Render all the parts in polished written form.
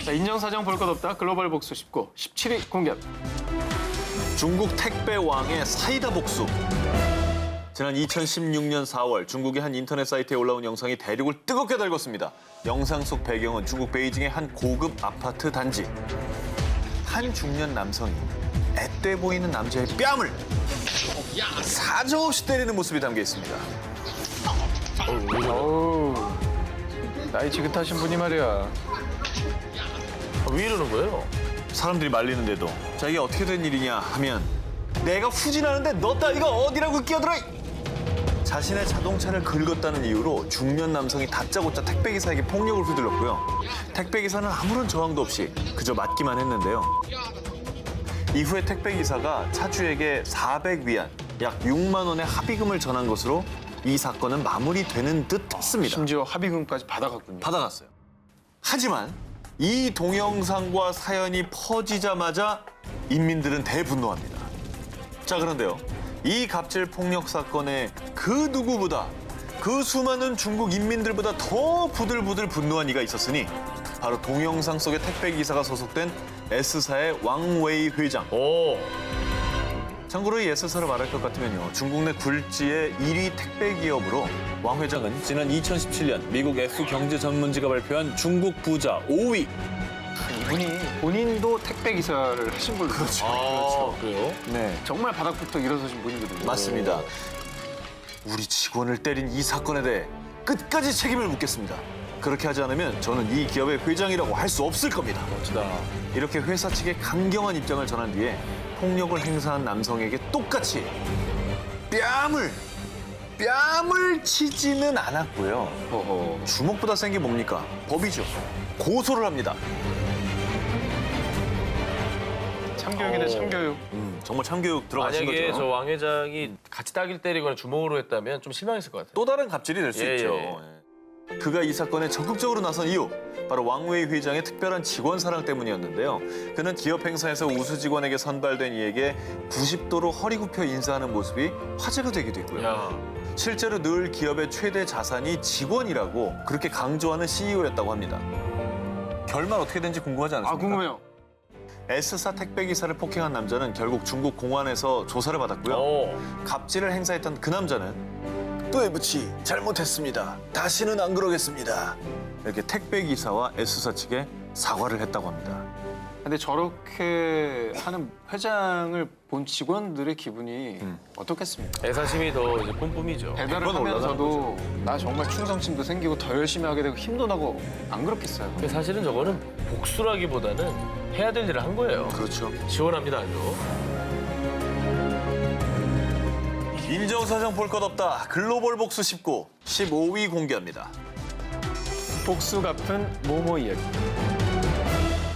자, 인정사정 볼 것 없다. 글로벌 복수 19, 17위 공개합니다. 중국 택배 왕의 사이다 복수. 지난 2016년 4월 중국의 한 인터넷 사이트에 올라온 영상이 대륙을 뜨겁게 달궜습니다. 영상 속 배경은 중국 베이징의 한 고급 아파트 단지. 한 중년 남성이 앳돼 보이는 남자의 뺨을 사정없이 때리는 모습이 담겨 있습니다. 어우, 나이 지긋하신 분이 말이야. 왜 이러는 거예요? 사람들이 말리는데도 자, 이게 어떻게 된 일이냐 하면 내가 후진하는데 너 따위가 어디라고 끼어들어! 자신의 자동차를 긁었다는 이유로 중년 남성이 다짜고짜 택배기사에게 폭력을 휘둘렀고요. 택배기사는 아무런 저항도 없이 그저 맞기만 했는데요. 이후에 택배기사가 차주에게 400위안, 약 6만 원의 합의금을 전한 것으로 이 사건은 마무리되는 듯 했습니다. 심지어 합의금까지 받아갔군요. 받아갔어요. 하지만 이 동영상과 사연이 퍼지자마자 인민들은 대분노합니다. 자, 그런데요. 이 갑질 폭력 사건에 그 누구보다 그 수많은 중국 인민들보다 더 부들부들 분노한 이가 있었으니 바로 동영상 속의 택배기사가 소속된 S사의 왕웨이 회장. 오. 참고로 이 S사를 말할 것 같으면요. 중국 내 굴지의 1위 택배 기업으로 왕 회장은 지난 2017년 미국 F 경제 전문지가 발표한 중국 부자 5위. 이분이 본인도 택배 기사를 하신 걸로. 그렇죠. 아, 그래요? 네, 정말 바닥부터 일어서신 분이거든요. 맞습니다. 우리 직원을 때린 이 사건에 대해 끝까지 책임을 묻겠습니다. 그렇게 하지 않으면 저는 이 기업의 회장이라고 할 수 없을 겁니다. 멋지다. 이렇게 회사 측에 강경한 입장을 전한 뒤에 폭력을 행사한 남성에게 똑같이 뺨을 치지는 않았고요. 어허. 주먹보다 센 게 뭡니까? 법이죠. 고소를 합니다. 참교육이네, 참교육. 정말 참교육 들어가신 만약에 거죠. 저 왕 회장이 같이 따기를 때리거나 주먹으로 했다면 좀 실망했을 것 같아요. 또 다른 갑질이 될 수 예, 있죠. 예. 예. 그가 이 사건에 적극적으로 나선 이유, 바로 왕웨이 회장의 특별한 직원 사랑 때문이었는데요. 그는 기업 행사에서 우수 직원에게 선발된 이에게 90도로 허리 굽혀 인사하는 모습이 화제가 되기도 했고요. 야. 실제로 늘 기업의 최대 자산이 직원이라고 그렇게 강조하는 CEO였다고 합니다. 결말 어떻게 된지 궁금하지 않습니까? 아, 궁금해요. S사 택배기사를 폭행한 남자는 결국 중국 공안에서 조사를 받았고요. 오. 갑질을 행사했던 그 남자는 또해부치 잘못했습니다. 다시는 안 그러겠습니다. 이렇게 택배기사와 S사 측에 사과를 했다고 합니다. 근데 저렇게 하는 회장을 본 직원들의 기분이 어떻겠습니까? 애사심이 더 이제 뿜뿜이죠. 배달을 100번 올라가는 하면서도 나 정말 충성심도 생기고 더 열심히 하게 되고 힘도 나고 안 그렇겠어요? 근데 사실은 저거는 복수라기보다는 해야 될 일을 한 거예요. 그렇죠. 시원합니다, 아주. 인정사정 볼 것 없다. 글로벌 복수 19, 15위 공개합니다. 복수 갚은 모모 이야기.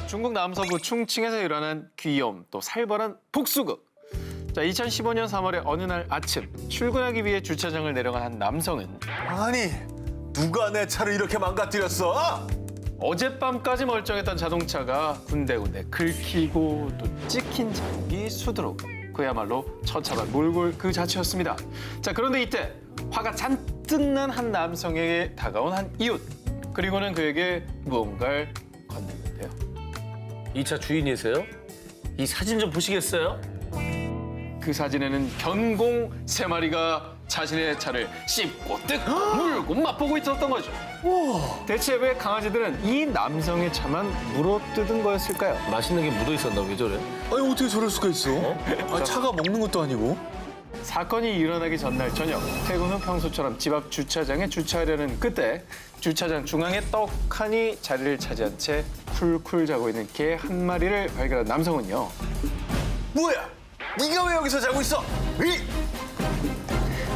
중국 남서부 충칭에서 일어난 귀여움 또 살벌한 복수극. 자, 2015년 3월의 어느 날 아침 출근하기 위해 주차장을 내려간 한 남성은 아니, 누가 내 차를 이렇게 망가뜨렸어? 어젯밤까지 멀쩡했던 자동차가 군데군데 긁히고 또 찍힌 장기 수두룩. 그야말로 처차만 몰골 그 자체였습니다. 자, 그런데 이때 화가 잔뜩 난 한 남성에게 다가온 한 이웃. 그리고는 그에게 무언가를 건넸는데요. 이 차 주인이세요? 이 사진 좀 보시겠어요? 그 사진에는 견공 3마리가 자신의 차를 씹고 뜯고 물고 맛보고 있었던 거죠. 대체 왜 강아지들은 이 남성의 차만 물어뜯은 거였을까요? 맛있는 게 묻어 있었나 왜 저래? 아니, 어떻게 저럴 수가 있어? 아, 차가 먹는 것도 아니고. 사건이 일어나기 전날 저녁 퇴근 후 평소처럼 집 앞 주차장에 주차하려는 그때 주차장 중앙에 떡하니 자리를 차지한 채 쿨쿨 자고 있는 개 한 마리를 발견한 남성은요. 뭐야? 네가 왜 여기서 자고 있어? 으이!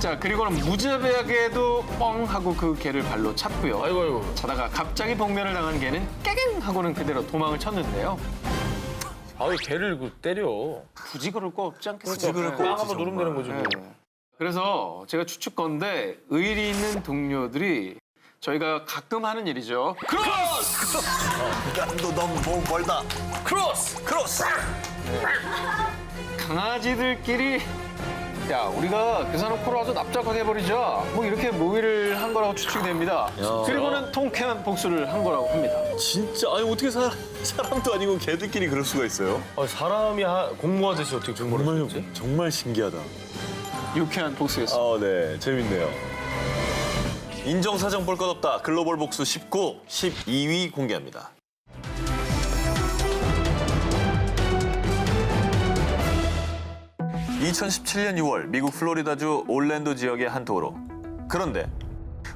자, 그리고는 무자비하게도 뻥 하고 그 개를 발로 찼고요. 아이고. 자다가 갑자기 복면을 당한 개는 깨갱 하고는 그대로 도망을 쳤는데요. 아, 왜 개를 때려? 굳이 그럴 거 없지 않겠어요? 굳이 그럴 거 빵 없지, 한번 누르면 되는 거지, 뭐. 네. 그래서 제가 추측건데 의리 있는 동료들이 저희가 가끔 하는 일이죠. 크로스! 너 너무 멀다. 크로스! 크로스! 강아지들끼리 야, 우리가 그 사람 코를 아주 납작하게 해버리자. 뭐 이렇게 모의를 한 거라고 추측이 됩니다. 그리고는 통쾌한 복수를 한 거라고 합니다. 진짜 아니 어떻게 사람도 아니고 개들끼리 그럴 수가 있어요? 사람이 공모하듯이 어떻게 정보를 줬지? 정말 신기하다. 유쾌한 복수였습니다. 네, 재밌네요. 인정사정 볼 것 없다. 글로벌 복수 19, 12위 공개합니다. (2017년 6월) 미국 플로리다주 올랜도 지역의 한 도로. 그런데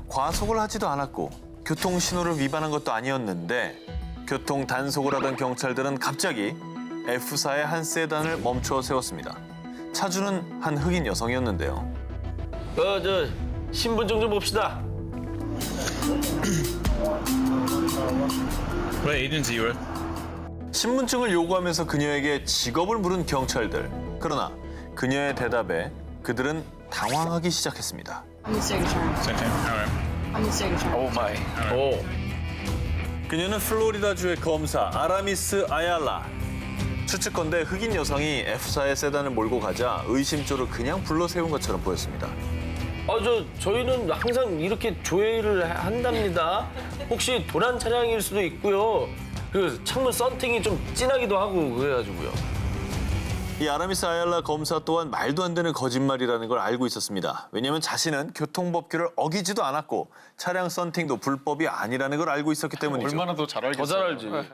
과속을 하지도 않았고 교통 신호를 위반한 것도 아니었는데 교통 단속을 하던 경찰들은 갑자기 F사의 한 세단을 멈춰 세웠습니다. 차주는 한 흑인 여성이었는데요. 신분증 좀 봅시다. What agency you with? 신분증을 요구하면서 그녀에게 직업을 물은 경찰들. 그러나 그녀의 대답에 그들은 당황하기 시작했습니다. I need signature. Second. All right. I need signature. 오 마이. 오. 그녀는 플로리다주의 검사 아라미스 아얄라. 추측컨대 흑인 여성이 F사의 세단을 몰고 가자 의심조로 그냥 불러 세운 것처럼 보였습니다. 저희는 항상 이렇게 조회를 한답니다. 혹시 도난 차량일 수도 있고요. 그 창문 썬팅이 좀 진하기도 하고 그래가지고요. 이 아라미스 아얄라 검사 또한 말도 안 되는 거짓말이라는 걸 알고 있었습니다. 왜냐하면 자신은 교통법규를 어기지도 않았고 차량 썬팅도 불법이 아니라는 걸 알고 있었기 때문이죠. 얼마나 더 잘 알겠어요. 더 잘 알지.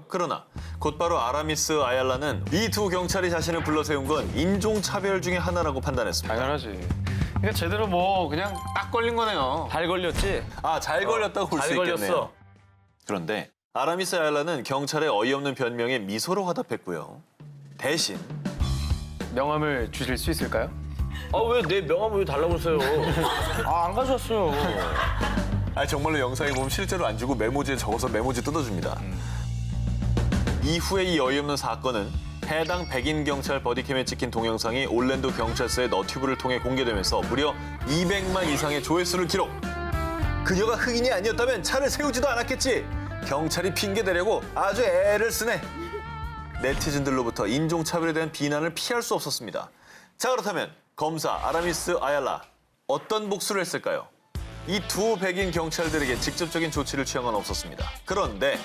그러나 곧바로 아라미스 아얄라는 이 두 경찰이 자신을 불러 세운 건 인종차별 중에 하나라고 판단했습니다. 당연하지. 그러니까 제대로 뭐 그냥 딱 걸린 거네요. 잘 걸렸지? 잘 걸렸다고 볼 수 잘 있겠네요. 걸렸어. 그런데 아라미스 아얄라는 경찰의 어이없는 변명에 미소로 화답했고요. 대신 명함을 주실 수 있을까요? 왜 내 명함 왜 달라고 그러세요? 안 가져왔어요. 정말로 영상에 보면 실제로 안 주고 메모지에 적어서 메모지 뜯어줍니다. 이후에 이 어이없는 사건은 해당 백인 경찰 버디캠에 찍힌 동영상이 올랜도 경찰서의 너튜브를 통해 공개되면서 무려 200만 이상의 조회수를 기록. 그녀가 흑인이 아니었다면 차를 세우지도 않았겠지. 경찰이 핑계대려고 아주 애를 쓰네. 네티즌들로부터 인종차별에 대한 비난을 피할 수 없었습니다. 자, 그렇다면 검사 아라미스 아얄라 어떤 복수를 했을까요? 이 두 백인 경찰들에게 직접적인 조치를 취한 건 없었습니다. 그런데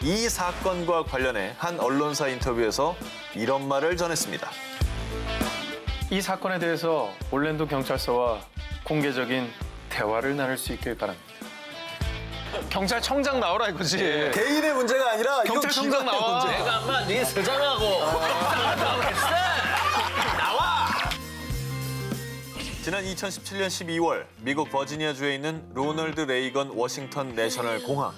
이 사건과 관련해 한 언론사 인터뷰에서 이런 말을 전했습니다. 이 사건에 대해서 올랜도 경찰서와 공개적인 대화를 나눌 수 있길 바랍니다. 경찰청장 나오라 이거지. 개인의 문제가 아니라 경찰청장 나와. 내가 아마 네 서장하고 나오겠어. 나와. 지난 2017년 12월 미국 버지니아주에 있는 로널드 레이건 워싱턴 내셔널 공항.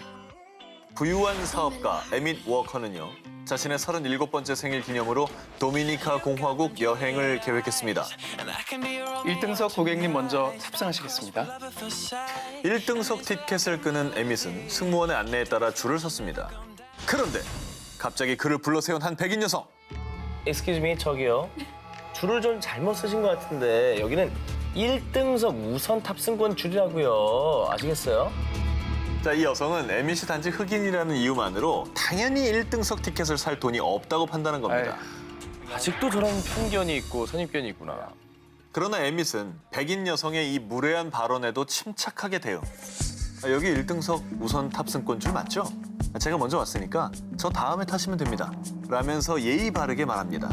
부유한 사업가 에밋 워커는요. 자신의 37번째 생일 기념으로 도미니카 공화국 여행을 계획했습니다. 1등석 고객님 먼저 탑승하시겠습니다. 1등석 티켓을 끄는 에밋은 승무원의 안내에 따라 줄을 섰습니다. 그런데 갑자기 그를 불러세운 한 백인 여성. Excuse me, 저기요. 줄을 좀 잘못 쓰신 것 같은데 여기는 1등석 우선 탑승권 줄이라고요. 아시겠어요? 자, 이 여성은 에밋이 단지 흑인이라는 이유만으로 당연히 1등석 티켓을 살 돈이 없다고 판단한 겁니다. 아직도 저런 편견이 있고 선입견이 있구나. 그러나 에밋은 백인 여성의 이 무례한 발언에도 침착하게 대응. 여기 1등석 우선 탑승권 줄 맞죠? 제가 먼저 왔으니까 저 다음에 타시면 됩니다. 라면서 예의 바르게 말합니다.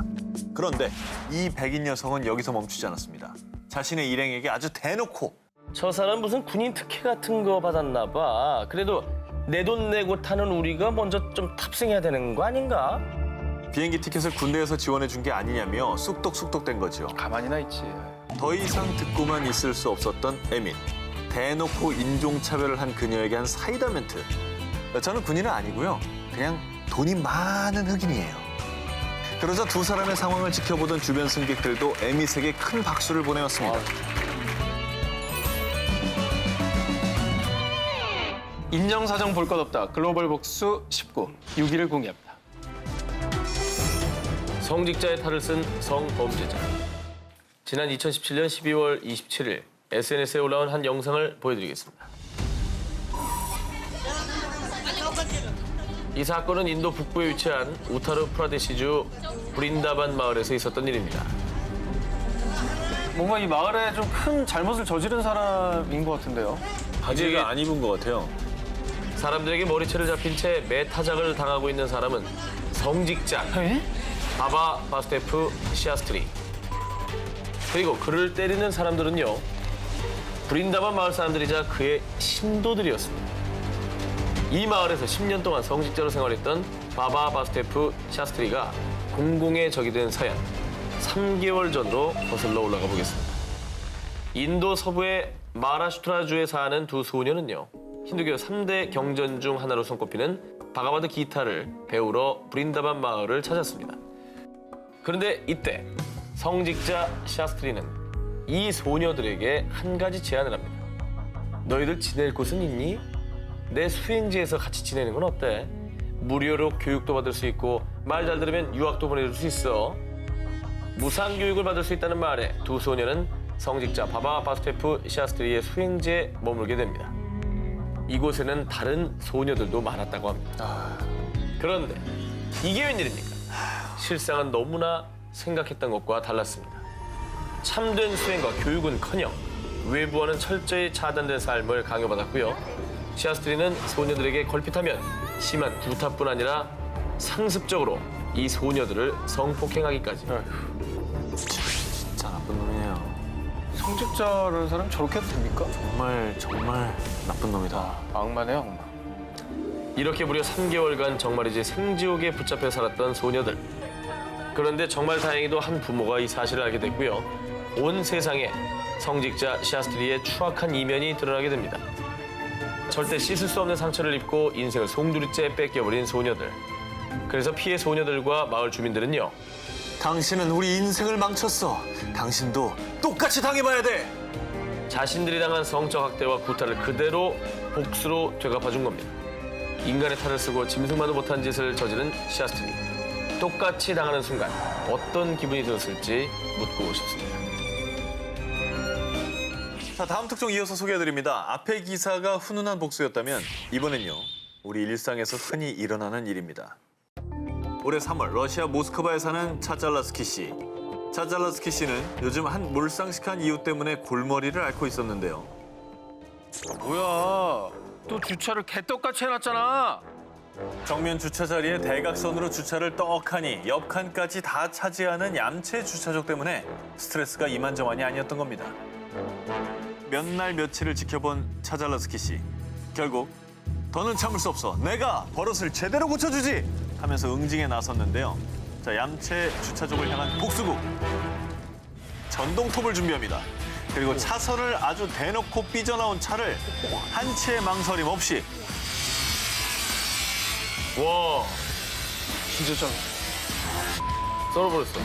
그런데 이 백인 여성은 여기서 멈추지 않았습니다. 자신의 일행에게 아주 대놓고 저 사람 무슨 군인 특혜 같은 거 받았나 봐. 그래도 내 돈 내고 타는 우리가 먼저 좀 탑승해야 되는 거 아닌가? 비행기 티켓을 군대에서 지원해 준 게 아니냐며 쑥덕쑥덕댄 거죠. 가만히나 있지. 더 이상 듣고만 있을 수 없었던 에밋. 대놓고 인종차별을 한 그녀에게 한 사이다 멘트. 저는 군인은 아니고요. 그냥 돈이 많은 흑인이에요. 그러자 두 사람의 상황을 지켜보던 주변 승객들도 에밋에게 큰 박수를 보내왔습니다. 인정사정 볼 것 없다. 글로벌 복수 19, 6위를 공개합니다. 성직자의 탈을 쓴 성범죄자. 지난 2017년 12월 27일 SNS에 올라온 한 영상을 보여드리겠습니다. 이 사건은 인도 북부에 위치한 우타르 프라데시주 브린다반 마을에서 있었던 일입니다. 뭔가 이 마을에 좀 큰 잘못을 저지른 사람인 것 같은데요. 바지가 안 입은 것 같아요. 사람들에게 머리채를 잡힌 채 매타작을 당하고 있는 사람은 성직자 에? 바바 바스테프 시아스트리. 그리고 그를 때리는 사람들은요, 브린다반 마을 사람들이자 그의 신도들이었습니다. 이 마을에서 10년 동안 성직자로 생활했던 바바 바스테프 샤스트리가 공공의 적이 된 사연, 3개월 전으로 거슬러 올라가 보겠습니다. 인도 서부의 마하라슈트라주에 사는 두 소녀는요, 힌두교 3대 경전 중 하나로 손꼽히는 바가바드 기타를 배우러 브린다반 마을을 찾았습니다. 그런데 이때 성직자 샤스트리는 이 소녀들에게 한 가지 제안을 합니다. 너희들 지낼 곳은 있니? 내 수행지에서 같이 지내는 건 어때? 무료로 교육도 받을 수 있고 말 잘 들으면 유학도 보내줄 수 있어. 무상 교육을 받을 수 있다는 말에 두 소녀는 성직자 바바 바스테프 샤스트리의 수행지에 머물게 됩니다. 이곳에는 다른 소녀들도 많았다고 합니다. 그런데 이게 웬일입니까? 실상은 너무나 생각했던 것과 달랐습니다. 참된 수행과 교육은커녕 외부와는 철저히 차단된 삶을 강요받았고요. 시아스트리는 소녀들에게 걸핏하면 심한 구타뿐 아니라 상습적으로 이 소녀들을 성폭행하기까지. 진짜 나쁜 놈이네요. 성직자라는 사람 저렇게 해도 됩니까? 정말 나쁜 놈이다. 악마네요, 악마. 이렇게 무려 3개월간 정말이지 생지옥에 붙잡혀 살았던 소녀들. 그런데 정말 다행히도 한 부모가 이 사실을 알게 됐고요. 온 세상에 성직자 시아스트리의 추악한 이면이 드러나게 됩니다. 절대 씻을 수 없는 상처를 입고 인생을 송두리째 뺏겨버린 소녀들. 그래서 피해 소녀들과 마을 주민들은요, 당신은 우리 인생을 망쳤어. 당신도 똑같이 당해봐야 돼. 자신들이 당한 성적 학대와 구타를 그대로 복수로 되갚아준 겁니다. 인간의 탈을 쓰고 짐승만도 못한 짓을 저지른 시아스트리. 똑같이 당하는 순간 어떤 기분이 들었을지 묻고 싶습니다. 자, 다음 특종 이어서 소개해드립니다. 앞의 기사가 훈훈한 복수였다면 이번엔요, 우리 일상에서 흔히 일어나는 일입니다. 올해 3월 러시아 모스크바에 사는 차잘라스키 씨. 차잘라스키 씨는 요즘 한 몰상식한 이유 때문에 골머리를 앓고 있었는데요. 뭐야, 또 주차를 개떡같이 해놨잖아. 정면 주차 자리에 대각선으로 주차를 떡하니 옆 칸까지 다 차지하는 얌체 주차족 때문에 스트레스가 이만저만이 아니었던 겁니다. 몇 날 며칠을 지켜본 차잘라스키 씨. 결국 더는 참을 수 없어. 내가 버릇을 제대로 고쳐주지! 하면서 응징에 나섰는데요. 자, 얌체 주차족을 향한 복수국. 전동톱을 준비합니다. 그리고 차선을 아주 대놓고 삐져나온 차를 한 치의 망설임 없이 와, 진짜 좀. 썰어버렸어.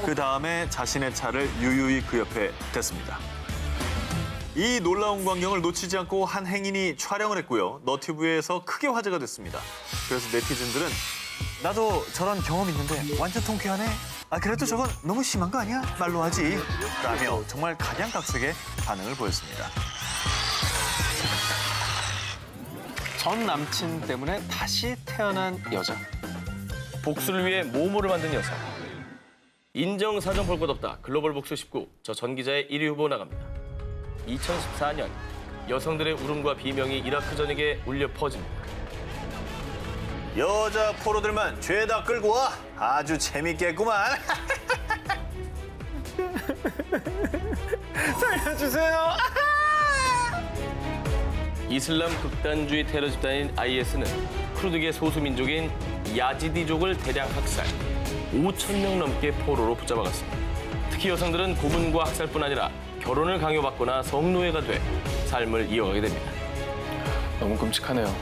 그 다음에 자신의 차를 유유히 그 옆에 댔습니다. 이 놀라운 광경을 놓치지 않고 한 행인이 촬영을 했고요. 너튜브에서 크게 화제가 됐습니다. 그래서 네티즌들은 나도 저런 경험 있는데 완전 통쾌하네. 아, 그래도 저건 너무 심한 거 아니야? 말로 하지. 라며 정말 각양각색의 반응을 보였습니다. 전 남친 때문에 다시 태어난 여자. 복수를 위해 모모를 만든 여성. 인정사정 볼 것 없다. 글로벌 복수 19. 저 전 기자의 1위 후보 나갑니다. 2014년 여성들의 울음과 비명이 이라크 전역에 울려 퍼집니다. 여자 포로들만 죄다 끌고 와. 아주 재밌겠구만. 살려주세요. 이슬람 극단주의 테러 집단인 IS는 쿠르드계 소수민족인 야지디족을 대량 학살, 5,000명 넘게 포로로 붙잡아갔습니다. 특히 여성들은 고문과 학살뿐 아니라 결혼을 강요받거나 성노예가 돼 삶을 이어가게 됩니다. 너무 끔찍하네요.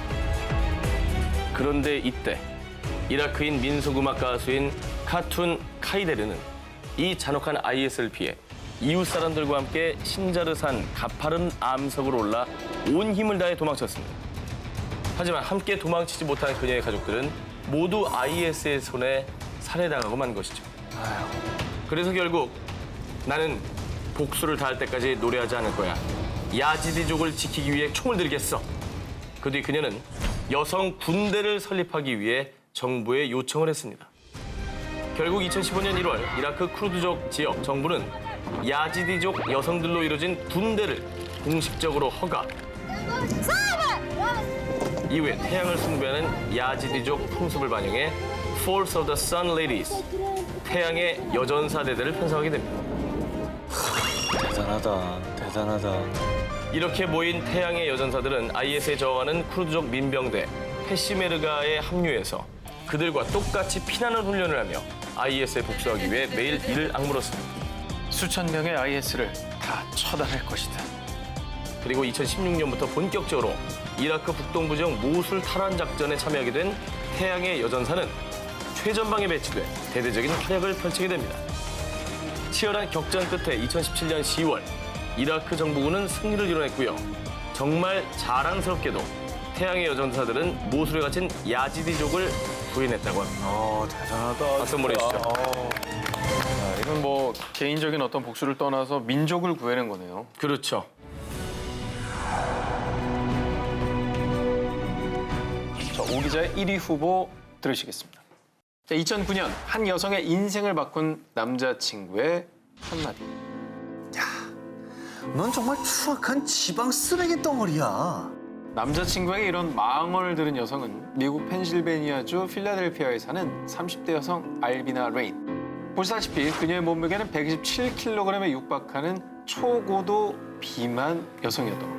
그런데 이때 이라크인 민속음악 가수인 카툰 카이데르는 이 잔혹한 IS를 피해 이웃 사람들과 함께 신자르산 가파른 암석으로 올라 온 힘을 다해 도망쳤습니다. 하지만 함께 도망치지 못한 그녀의 가족들은 모두 IS의 손에 살해당하고 만 것이죠. 그래서 결국 나는 복수를 다할 때까지 노래하지 않을 거야. 야지디족을 지키기 위해 총을 들겠어. 그 뒤 그녀는 여성 군대를 설립하기 위해 정부에 요청을 했습니다. 결국 2015년 1월 이라크 쿠르드족 지역 정부는 야지디족 여성들로 이루어진 군대를 공식적으로 허가. 이후에 태양을 숭배하는 야지디족 풍습을 반영해 Force of the Sun Ladies, 태양의 여전사대들을 편성하게 됩니다. 대단하다. 이렇게 모인 태양의 여전사들은 IS에 저항하는 쿠르드족 민병대 페시메르가에 합류해서 그들과 똑같이 피나는 훈련을 하며 IS에 복수하기 위해 매일 이를 악물었습니다. 수천 명의 IS를 다 처단할 것이다. 그리고 2016년부터 본격적으로 이라크 북동부 지역 모술 탈환 작전에 참여하게 된 태양의 여전사는 최전방에 배치돼 대대적인 활약을 펼치게 됩니다. 치열한 격전 끝에 2017년 10월 이라크 정부군은 승리를 이뤄냈고요. 정말 자랑스럽게도 태양의 여전사들은 모술에 갇힌 야지디족을 구해냈다고 합니다. 대단하다. 박수 한번 해주시죠. 이건 뭐 개인적인 어떤 복수를 떠나서 민족을 구해낸 거네요. 그렇죠. 자, 오 기자의 1위 후보 들으시겠습니다. 자, 2009년 한 여성의 인생을 바꾼 남자친구의 한마디. 넌 정말 추악한 지방 쓰레기 덩어리야. 남자친구에게 이런 망언을 들은 여성은 미국 펜실베니아주 필라델피아에 사는 30대 여성 알비나 레인. 보시다시피 그녀의 몸무게는 127kg에 육박하는 초고도 비만 여성이었던.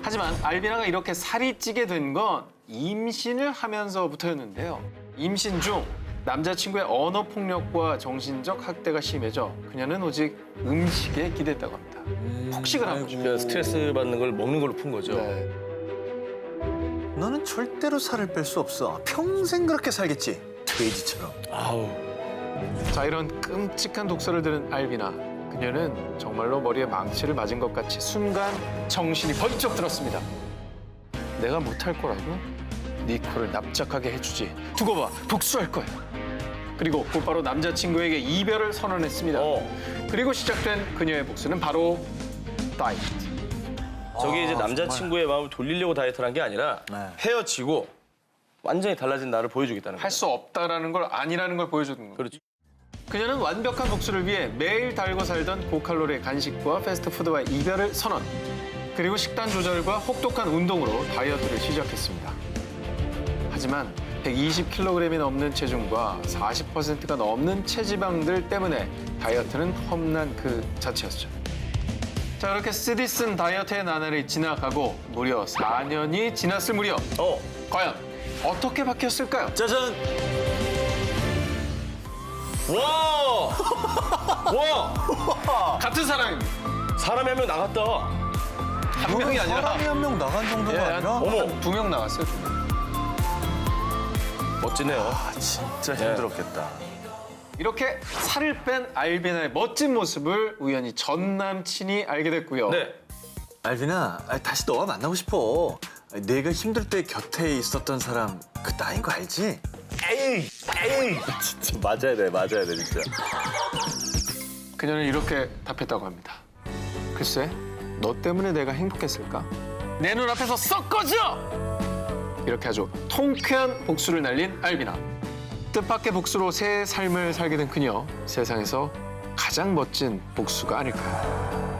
하지만 알비나가 이렇게 살이 찌게 된 건 임신을 하면서부터였는데요. 임신 중 남자친구의 언어 폭력과 정신적 학대가 심해져 그녀는 오직 음식에 기댔다고 합니다. 폭식을 한 거죠. 그러니까 스트레스 받는 걸 먹는 걸로 푼 거죠. 네. 너는 절대로 살을 뺄 수 없어. 평생 그렇게 살겠지. 돼지처럼. 아우. 자, 이런 끔찍한 독서를 들은 알비나. 그녀는 정말로 머리에 망치를 맞은 것 같이 순간 정신이 번쩍 들었습니다. 내가 못할 거라고? 네 코를 납작하게 해주지. 두고 봐, 복수할 거야. 그리고 곧바로 남자친구에게 이별을 선언했습니다. 그리고 시작된 그녀의 복수는 바로 다이어트. 저게 이제 남자친구의 마음을 돌리려고 다이어트를 한 게 아니라 헤어지고 완전히 달라진 나를 보여주겠다는 거예요. 할 수 없다라는 걸 아니라는 걸 보여주는 거예요. 그렇죠. 그녀는 완벽한 복수를 위해 매일 달고 살던 고칼로리의 간식과 패스트푸드와의 이별을 선언. 그리고 식단 조절과 혹독한 운동으로 다이어트를 시작했습니다. 하지만 120kg이 넘는 체중과 40%가 넘는 체지방들 때문에 다이어트는 험난 그 자체였죠. 자, 그렇게 쓰디쓴 다이어트의 나날이 지나가고 무려 4년이 지났을 무렵 과연 어떻게 바뀌었을까요? 짜잔! 와! 와! 같은 사람입니다. 사람이 한 명 나갔다. 한 명이 아니라 사람이 한 명 나간 정도가 아니라. 어머. 2명 나갔어요. 2명. 멋지네요. 진짜 힘들었겠다. 이렇게 살을 뺀 알비나의 멋진 모습을 우연히 전 남친이 알게 됐고요. 네. 알비나, 다시 너와 만나고 싶어. 내가 힘들 때 곁에 있었던 사람 그 나인 거 알지? 에이. 진짜 맞아야 돼, 진짜. 그녀는 이렇게 답했다고 합니다. 글쎄, 너 때문에 내가 행복했을까? 내 눈앞에서 썩 꺼져! 이렇게 아주 통쾌한 복수를 날린 알비나. 뜻밖의 복수로 새 삶을 살게 된 그녀. 세상에서 가장 멋진 복수가 아닐까요?